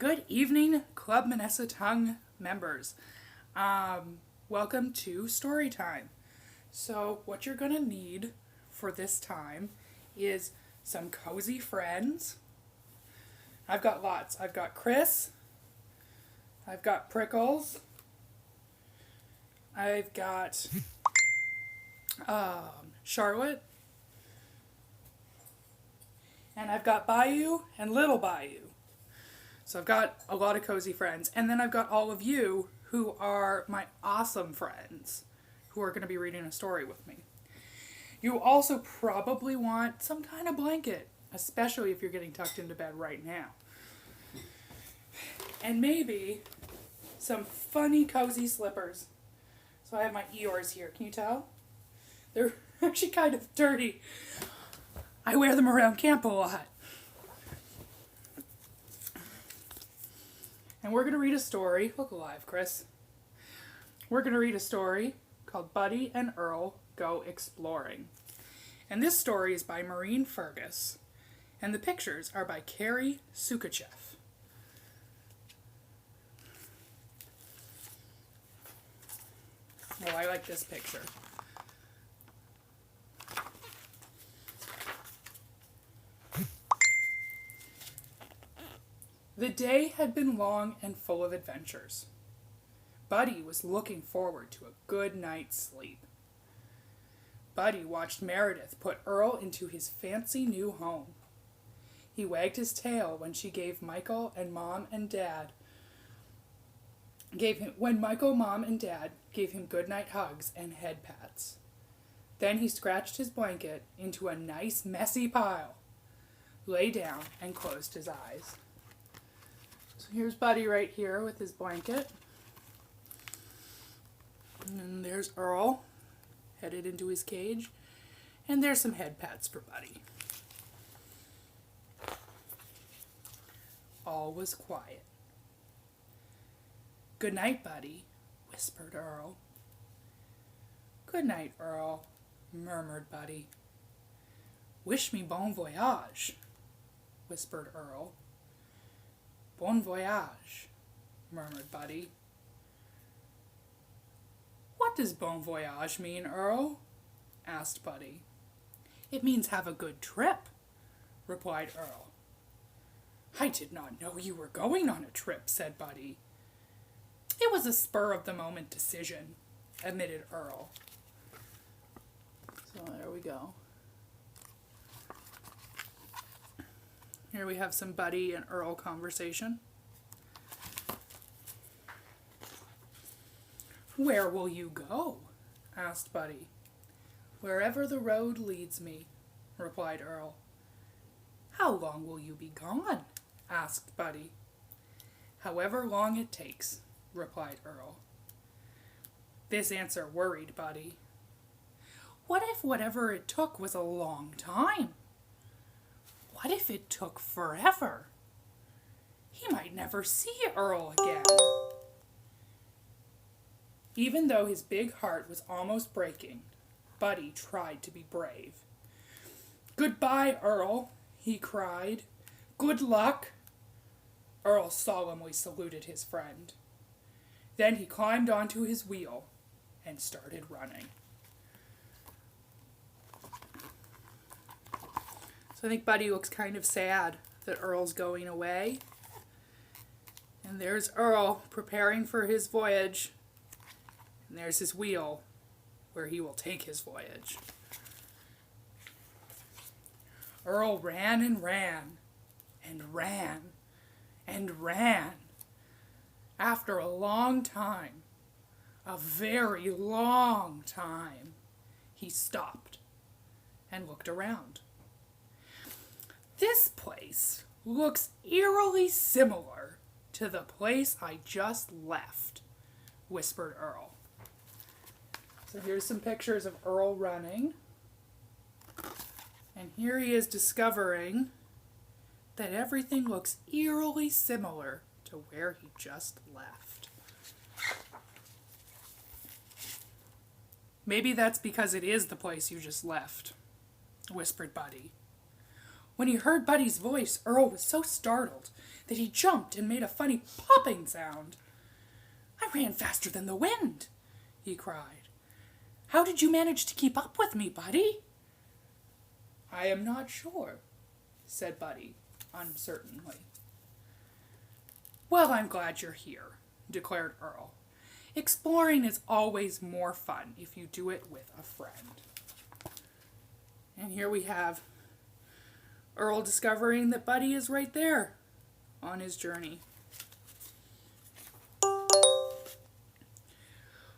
Good evening, Club Manessa Tongue members. Welcome to story time. So what you're going to need for this time is some cozy friends. I've got lots. I've got Chris. I've got Prickles. I've got Charlotte. And I've got Bayou and Little Bayou. So I've got a lot of cozy friends. And then I've got all of you who are my awesome friends who are going to be reading a story with me. You also probably want some kind of blanket, especially if you're getting tucked into bed right now. And maybe some funny cozy slippers. So I have my Eeyores here. Can you tell? They're actually kind of dirty. I wear them around camp a lot. And we're going to read a story. Look alive, Chris. We're going to read a story called Buddy and Earl Go Exploring. And this story is by Maureen Fergus. And the pictures are by Carey Sookocheff. Oh, I like this picture. The day had been long and full of adventures. Buddy was looking forward to a good night's sleep. Buddy watched Meredith put Earl into his fancy new home. He wagged his tail when she gave Michael, Mom, and Dad gave him goodnight hugs and head pats. Then he scratched his blanket into a nice messy pile, lay down, and closed his eyes. So here's Buddy right here with his blanket. And there's Earl, headed into his cage. And there's some head pats for Buddy. All was quiet. "Good night, Buddy," whispered Earl. "Good night, Earl," murmured Buddy. "Wish me bon voyage," whispered Earl. "Bon voyage," murmured Buddy. "What does bon voyage mean, Earl?" asked Buddy. "It means have a good trip," replied Earl. "I did not know you were going on a trip," said Buddy. "It was a spur-of-the-moment decision," admitted Earl. So there we go. Here we have some Buddy and Earl conversation. "Where will you go?" asked Buddy. "Wherever the road leads me," replied Earl. "How long will you be gone?" asked Buddy. "However long it takes," replied Earl. This answer worried Buddy. What if whatever it took was a long time? What if it took forever? He might never see Earl again. Even though his big heart was almost breaking, Buddy tried to be brave. "Goodbye, Earl," he cried. "Good luck." Earl solemnly saluted his friend. Then he climbed onto his wheel and started running. So I think Buddy looks kind of sad that Earl's going away. And there's Earl preparing for his voyage. And there's his wheel where he will take his voyage. Earl ran and ran and ran and ran. After a long time, a very long time, he stopped and looked around. "This place looks eerily similar to the place I just left," whispered Earl. So here's some pictures of Earl running. And here he is discovering that everything looks eerily similar to where he just left. "Maybe that's because it is the place you just left," whispered Buddy. When he heard Buddy's voice, Earl was so startled that he jumped and made a funny popping sound. I ran faster than the wind, he cried. How did you manage to keep up with me, Buddy? I am not sure, said Buddy, uncertainly. Well, I'm glad you're here, declared Earl. Exploring is always more fun if you do it with a friend. And here we have Earl discovering that Buddy is right there on his journey.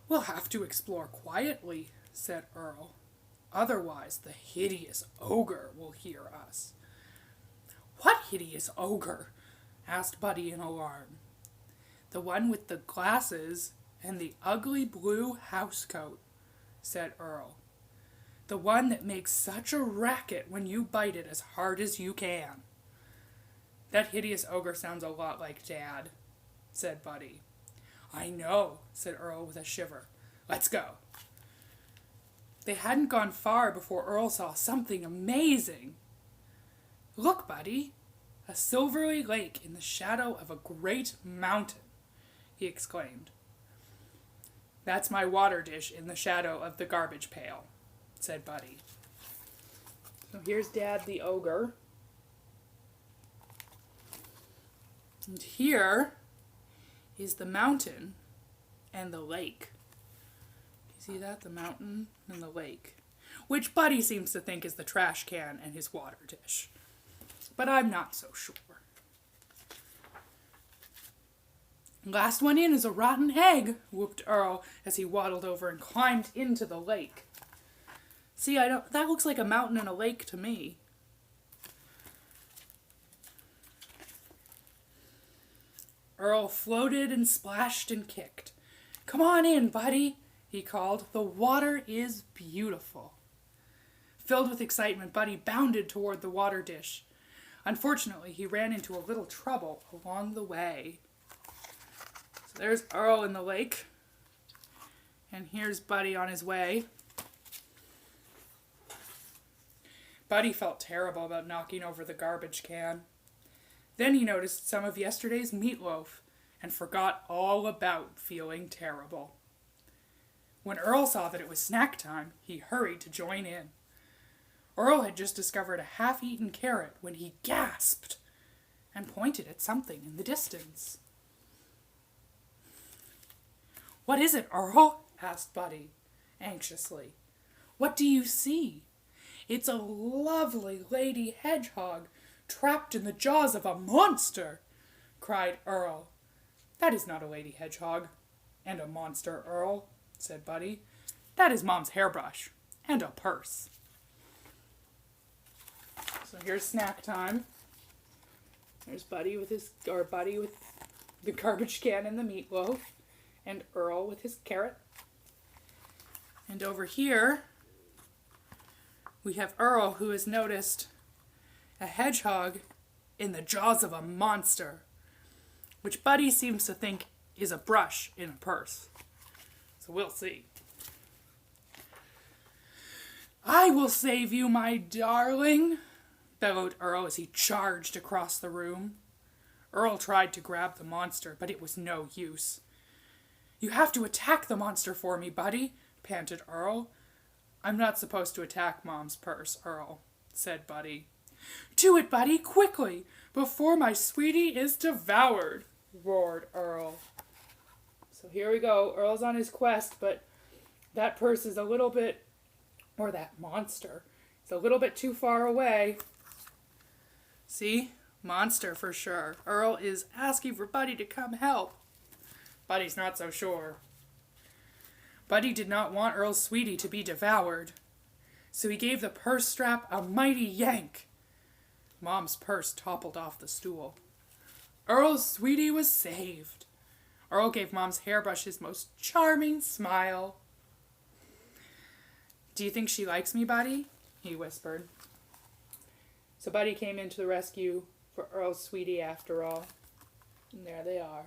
We'll have to explore quietly, said Earl. Otherwise, the hideous ogre will hear us. What hideous ogre? Asked Buddy in alarm. The one with the glasses and the ugly blue housecoat, said Earl. The one that makes such a racket when you bite it as hard as you can. That hideous ogre sounds a lot like Dad, said Buddy. I know, said Earl with a shiver. Let's go. They hadn't gone far before Earl saw something amazing. Look, Buddy, a silvery lake in the shadow of a great mountain, he exclaimed. That's my water dish in the shadow of the garbage pail, said Buddy. So here's Dad the ogre. And here is the mountain and the lake. Do you see that? The mountain and the lake. Which Buddy seems to think is the trash can and his water dish. But I'm not so sure. Last one in is a rotten egg, whooped Earl as he waddled over and climbed into the lake. See, that looks like a mountain and a lake to me. Earl floated and splashed and kicked. Come on in, Buddy, he called. The water is beautiful. Filled with excitement, Buddy bounded toward the water dish. Unfortunately, he ran into a little trouble along the way. So there's Earl in the lake. And here's Buddy on his way. Buddy felt terrible about knocking over the garbage can. Then he noticed some of yesterday's meatloaf and forgot all about feeling terrible. When Earl saw that it was snack time, he hurried to join in. Earl had just discovered a half-eaten carrot when he gasped and pointed at something in the distance. What is it, Earl? Asked Buddy, anxiously. What do you see? It's a lovely lady hedgehog trapped in the jaws of a monster, cried Earl. That is not a lady hedgehog and a monster, Earl, said Buddy. That is Mom's hairbrush and a purse. So here's snack time. There's Buddy with the garbage can and the meatloaf, and Earl with his carrot. And over here, we have Earl, who has noticed a hedgehog in the jaws of a monster, which Buddy seems to think is a brush in a purse. So we'll see. I will save you, my darling, bellowed Earl as he charged across the room. Earl tried to grab the monster, but it was no use. You have to attack the monster for me, Buddy, panted Earl. I'm not supposed to attack Mom's purse, Earl, said Buddy. Do it, Buddy, quickly, before my sweetie is devoured, roared Earl. So here we go. Earl's on his quest, but that purse is a little bit, or that monster, is a little bit too far away. See? Monster for sure. Earl is asking for Buddy to come help. Buddy's not so sure. Buddy did not want Earl's sweetie to be devoured, so he gave the purse strap a mighty yank. Mom's purse toppled off the stool. Earl's sweetie was saved. Earl gave Mom's hairbrush his most charming smile. Do you think she likes me, Buddy? He whispered. So Buddy came into the rescue for Earl's sweetie after all. And there they are.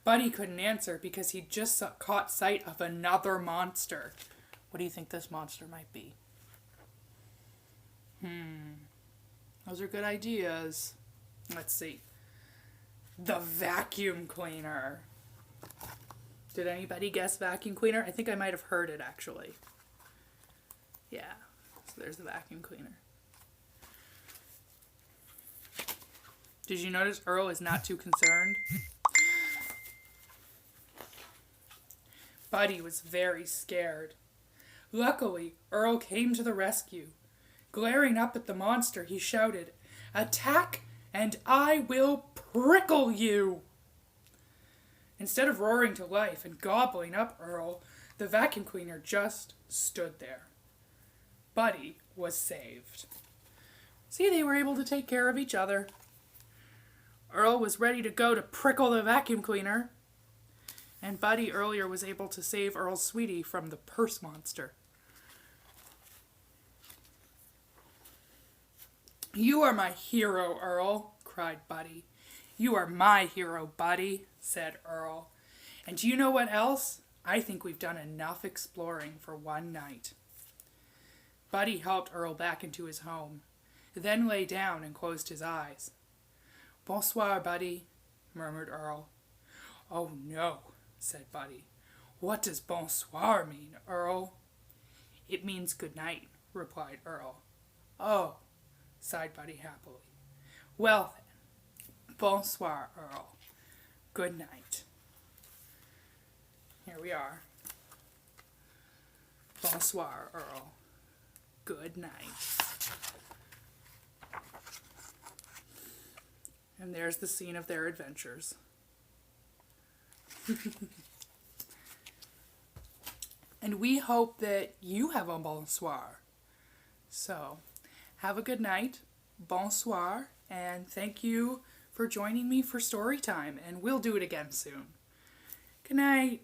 Buddy couldn't answer because he just caught sight of another monster. What do you think this monster might be? Those are good ideas. Let's see. The vacuum cleaner. Did anybody guess vacuum cleaner? I think I might have heard it actually. Yeah, so there's the vacuum cleaner. Did you notice Earl is not too concerned? Buddy was very scared. Luckily, Earl came to the rescue. Glaring up at the monster, he shouted, "Attack, and I will prickle you!" Instead of roaring to life and gobbling up Earl, the vacuum cleaner just stood there. Buddy was saved. See, they were able to take care of each other. Earl was ready to go to prickle the vacuum cleaner, and Buddy earlier was able to save Earl's sweetie from the purse monster. "You are my hero, Earl," cried Buddy. "You are my hero, Buddy," said Earl. "And do you know what else? I think we've done enough exploring for one night." Buddy helped Earl back into his home, then lay down and closed his eyes. "Bonsoir, Buddy," murmured Earl. "Oh no," said Buddy. "What does bonsoir mean, Earl?" "It means good night," replied Earl. "Oh," sighed Buddy happily. "Well then, bonsoir, Earl. Good night." Here we are. Bonsoir, Earl. Good night. And there's the scene of their adventures. And we hope that you have a bonsoir. So, have a good night. Bonsoir. And thank you for joining me for story time. And we'll do it again soon. Good night.